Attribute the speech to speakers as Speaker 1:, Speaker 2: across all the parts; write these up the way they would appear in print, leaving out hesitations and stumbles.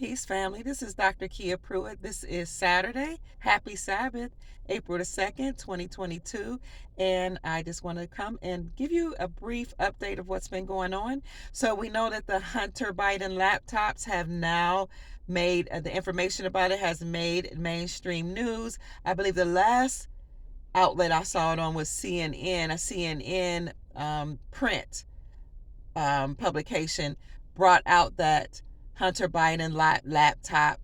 Speaker 1: Peace, family. This is Dr. Kia Pruitt. This is Saturday. Happy Sabbath, April the 2nd, 2022. And I just want to come and give you a brief update of what's been going on. So we know that the Hunter Biden laptops have now made, the information about it has made mainstream news. I believe the last outlet I saw it on was CNN, a CNN print publication brought out that Hunter Biden laptop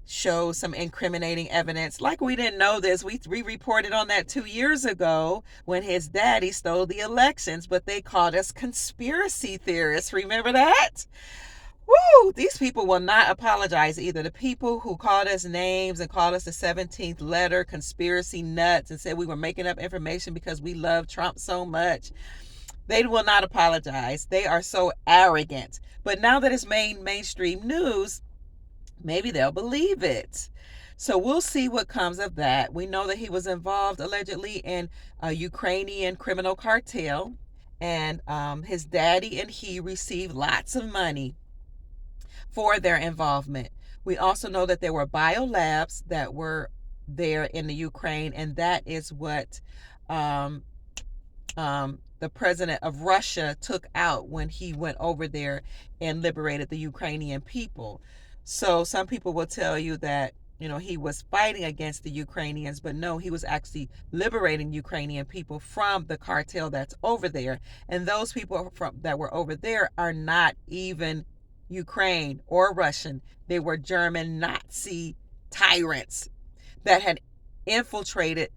Speaker 1: shows some incriminating evidence. Like we didn't know this. We reported on that 2 years ago when his daddy stole the elections, but they called us conspiracy theorists. Remember that? Woo! These people will not apologize either. The people who called us names and called us the 17th letter, conspiracy nuts, and said we were making up information because we love Trump so much. They will not apologize. They are so arrogant. But now that it's made mainstream news, maybe they'll believe it. So we'll see what comes of that. We know that he was involved allegedly in a Ukrainian criminal cartel, and his daddy and he received lots of money for their involvement. We also know that there were biolabs that were there in the Ukraine, and that is what the president of Russia took out when he went over there and liberated the Ukrainian people. So some people will tell you that, he was fighting against the Ukrainians, but no, he was actually liberating Ukrainian people from the cartel that's over there. And those people that were over there are not even Ukraine or Russian. They were German Nazi tyrants that had infiltrated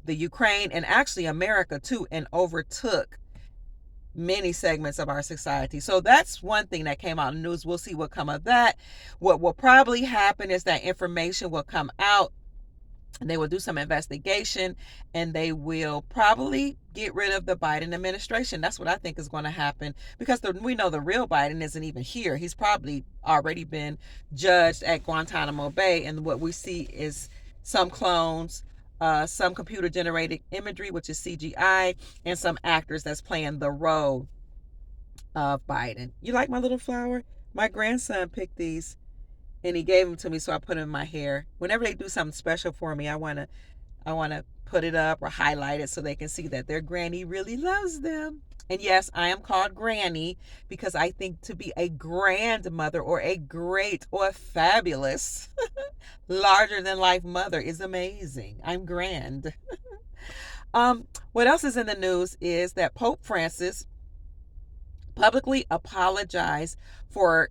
Speaker 1: the Ukraine and actually America too, and overtook many segments of our society. So that's one thing that came out in the news. We'll see what come of that. What will probably happen is that information will come out and they will do some investigation and they will probably get rid of the Biden administration. That's what I think is going to happen, because we know the real Biden isn't even here. He's probably already been judged at Guantanamo Bay, and what we see is some clones, some computer-generated imagery, which is CGI, and some actors that's playing the role of Biden. You like my little flower? My grandson picked these, and he gave them to me, so I put them in my hair. Whenever they do something special for me, I wanna put it up or highlight it so they can see that their granny really loves them. And yes, I am called Granny because I think to be a grandmother or a great or fabulous, larger than life mother is amazing. I'm grand. What else is in the news is that Pope Francis publicly apologized for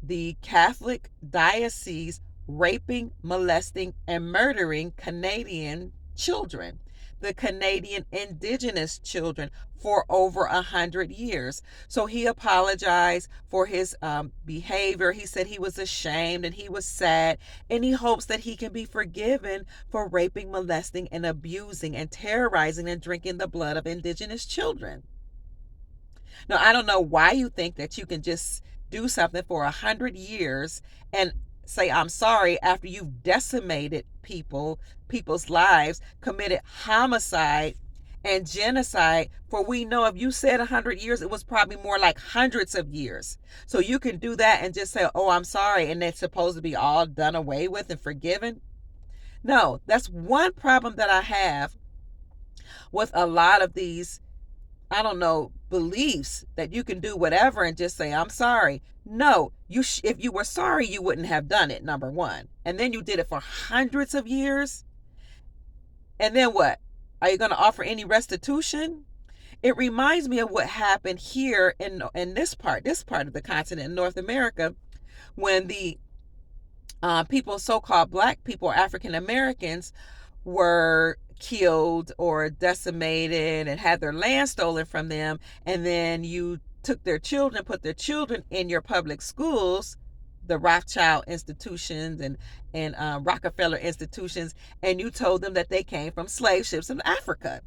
Speaker 1: the Catholic diocese raping, molesting, and murdering Canadian children, the Canadian Indigenous children, for over 100 years. So he apologized for his behavior. He said he was ashamed and he was sad, and he hopes that he can be forgiven for raping, molesting, and abusing and terrorizing and drinking the blood of Indigenous children. Now, I don't know why you think that you can just do something for 100 years and say I'm sorry after you've decimated people's lives, committed homicide and genocide. For we know if you said 100 years, it was probably more like hundreds of years. So you can do that and just say, oh, I'm sorry, and it's supposed to be all done away with and forgiven. No, that's one problem that I have with a lot of these, I don't know, beliefs that you can do whatever and just say, I'm sorry. No, if you were sorry, you wouldn't have done it, number one. And then you did it for hundreds of years. And then what? Are you going to offer any restitution? It reminds me of what happened here in this part of the continent in North America, when the people, so-called black people, African Americans, were killed or decimated and had their land stolen from them, and then you took their children, put their children in your public schools, the Rothschild institutions and Rockefeller institutions, and you told them that they came from slave ships in Africa.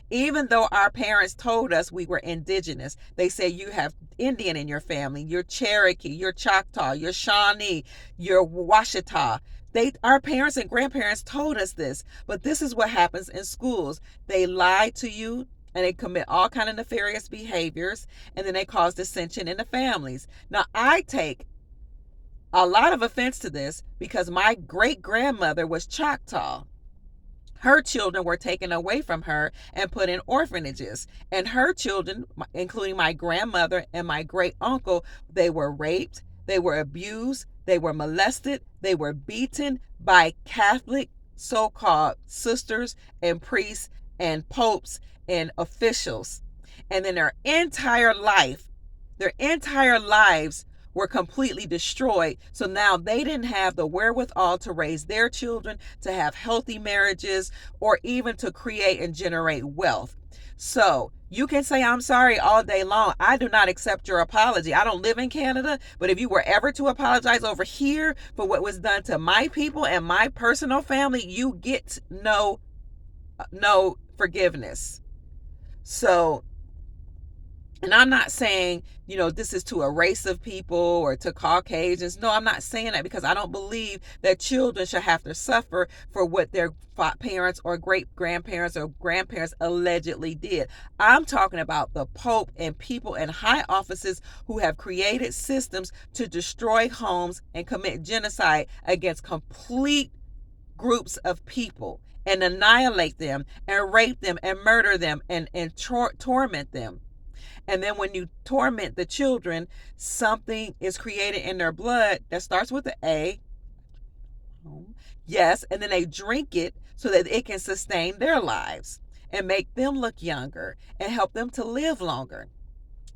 Speaker 1: Even though our parents told us we were indigenous, they say you have Indian in your family, you're Cherokee, you're Choctaw, you're Shawnee, you're Washita. Our parents and grandparents told us this, but this is what happens in schools. They lie to you and they commit all kind of nefarious behaviors, and then they cause dissension in the families. Now, I take a lot of offense to this because my great grandmother was Choctaw. Her children were taken away from her and put in orphanages. And her children, including my grandmother and my great uncle, they were raped, they were abused, they were molested, they were beaten by Catholic so called sisters and priests and popes and officials. And then their entire lives were completely destroyed. So now they didn't have the wherewithal to raise their children, to have healthy marriages, or even to create and generate wealth. So you can say I'm sorry all day long. I do not accept your apology. I don't live in Canada, but if you were ever to apologize over here for what was done to my people and my personal family, you get no forgiveness. So, and I'm not saying, this is to a race of people or to Caucasians. No, I'm not saying that, because I don't believe that children should have to suffer for what their parents or great grandparents or grandparents allegedly did. I'm talking about the Pope and people in high offices who have created systems to destroy homes and commit genocide against complete groups of people and annihilate them and rape them and murder them and torment them. And then when you torment the children, something is created in their blood that starts with the A. Yes, and then they drink it so that it can sustain their lives and make them look younger and help them to live longer.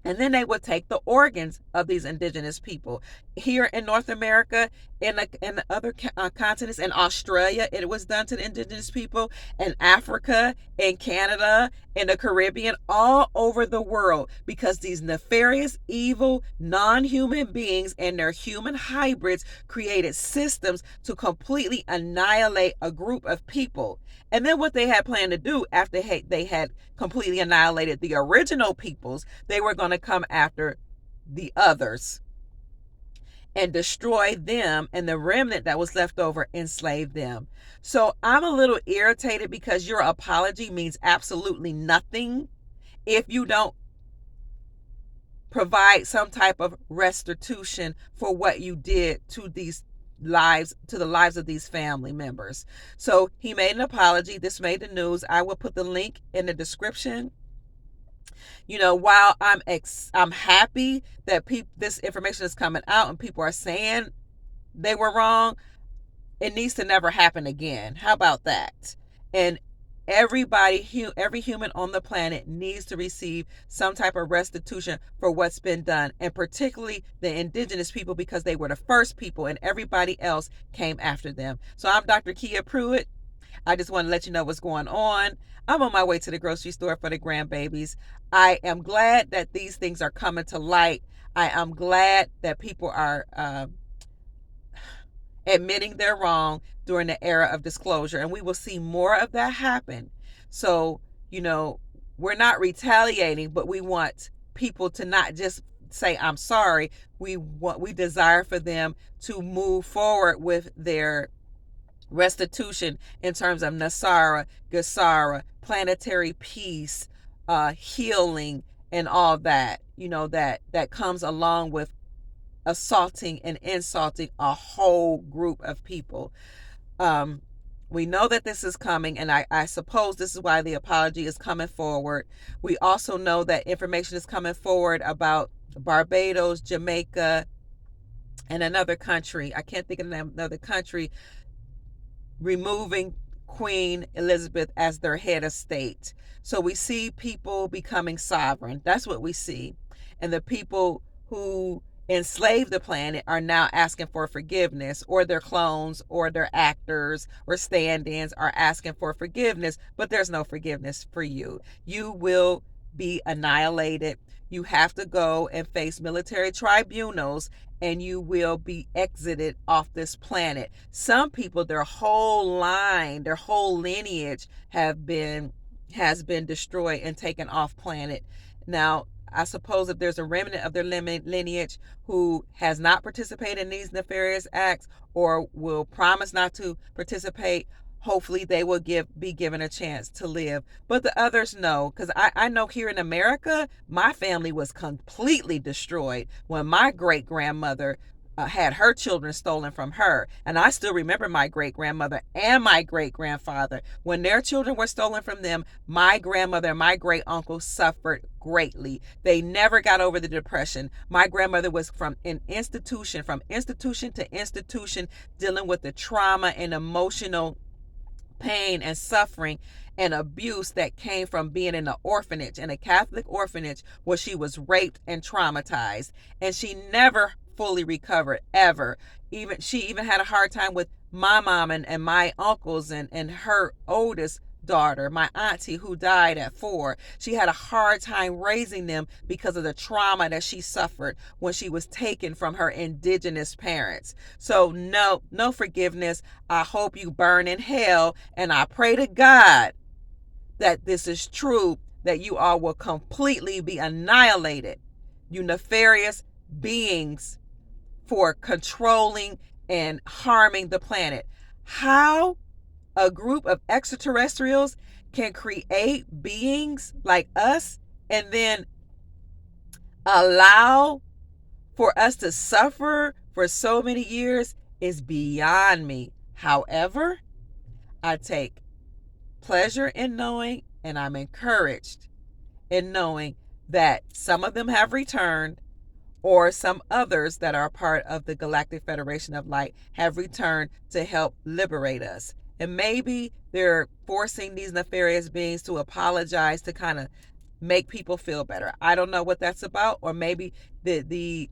Speaker 1: And then they would take the organs of these indigenous people. Here in North America, in the other continents, in Australia, it was done to the indigenous people, in Africa, in Canada, in the Caribbean, all over the world, because these nefarious, evil, non-human beings and their human hybrids created systems to completely annihilate a group of people. And then what they had planned to do after they had completely annihilated the original peoples, they were going to come after the others and destroy them, and the remnant that was left over, enslave them. So I'm a little irritated because your apology means absolutely nothing if you don't provide some type of restitution for what you did to the lives of these family members. So he made an apology. This made the news. I will put the link in the description. While I'm happy that this information is coming out and people are saying they were wrong, it needs to never happen again. How about that? And every human on the planet needs to receive some type of restitution for what's been done, and particularly the indigenous people, because they were the first people and everybody else came after them. So I'm Dr. Kia Pruitt. I just want to let you know what's going on. I'm on my way to the grocery store for the grandbabies. I am glad that these things are coming to light. I am glad that people are admitting they're wrong during the era of disclosure, and we will see more of that happen. So, we're not retaliating, but we want people to not just say I'm sorry. We desire for them to move forward with their restitution in terms of Nasara, Gasara, planetary peace, healing, and all that, that comes along with assaulting and insulting a whole group of people. We know that this is coming, and I suppose this is why the apology is coming forward. We also know that information is coming forward about Barbados, Jamaica, and another country. I can't think of another country, removing Queen Elizabeth as their head of state. So we see people becoming sovereign. That's what we see. And the people who enslaved the planet are now asking for forgiveness, or their clones or their actors or stand-ins are asking for forgiveness, but there's no forgiveness for you. You will be annihilated. You have to go and face military tribunals, and you will be exited off this planet. Some people, their whole line, their whole lineage has been destroyed and taken off planet. Now, I suppose if there's a remnant of their lineage who has not participated in these nefarious acts or will promise not to participate, hopefully they will be given a chance to live. But the others, no, because I know here in America, my family was completely destroyed when my great grandmother had her children stolen from her. And I still remember my great grandmother and my great grandfather. When their children were stolen from them, my grandmother and my great uncle suffered greatly. They never got over the depression. My grandmother was from institution to institution, dealing with the trauma and emotional pain and suffering and abuse that came from being in an orphanage, in a Catholic orphanage, where she was raped and traumatized. And she never fully recovered, ever. She even had a hard time with my mom and my uncles and her oldest daughter, my auntie, who died at 4. She had a hard time raising them because of the trauma that she suffered when she was taken from her indigenous parents. So no forgiveness. I hope you burn in hell, and I pray to God that this is true, that you all will completely be annihilated, you nefarious beings, for controlling and harming the planet. How a group of extraterrestrials can create beings like us and then allow for us to suffer for so many years is beyond me. However, I take pleasure in knowing, and I'm encouraged in knowing, that some of them have returned, or some others that are part of the Galactic Federation of Light have returned to help liberate us. And maybe they're forcing these nefarious beings to apologize to kind of make people feel better. I don't know what that's about. Or maybe the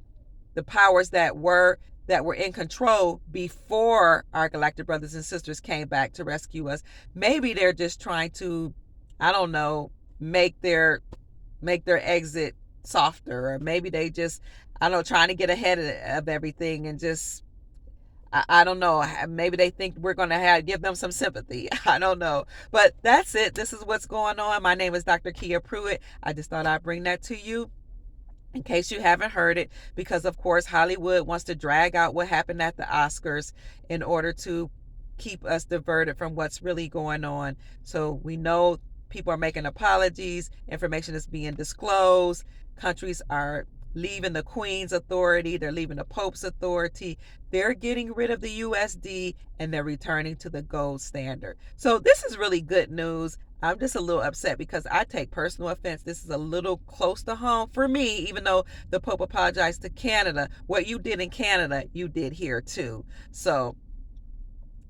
Speaker 1: powers that were in control before our galactic brothers and sisters came back to rescue us, maybe they're just trying to, I don't know, make their exit softer. Or maybe they just, I don't know, trying to get ahead of everything, and just, I don't know, maybe they think we're going to give them some sympathy. I don't know. But that's it. This is what's going on. My name is Dr. Kia Pruitt. I just thought I'd bring that to you in case you haven't heard it, because of course Hollywood wants to drag out what happened at the Oscars in order to keep us diverted from what's really going on. So we know people are making apologies, information is being disclosed, countries are leaving the Queen's authority, they're leaving the Pope's authority, they're getting rid of the USD, and they're returning to the gold standard. So this is really good news. I'm just a little upset because I take personal offense. This is a little close to home for me, even though the Pope apologized to Canada. What you did in Canada, you did here too. So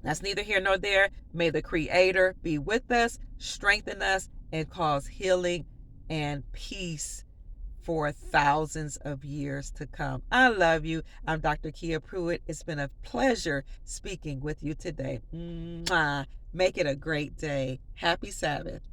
Speaker 1: that's neither here nor there. May the Creator be with us, strengthen us, and cause healing and peace for thousands of years to come. I love you. I'm Dr. Kia Pruitt. It's been a pleasure speaking with you today. Mwah. Make it a great day. Happy Sabbath.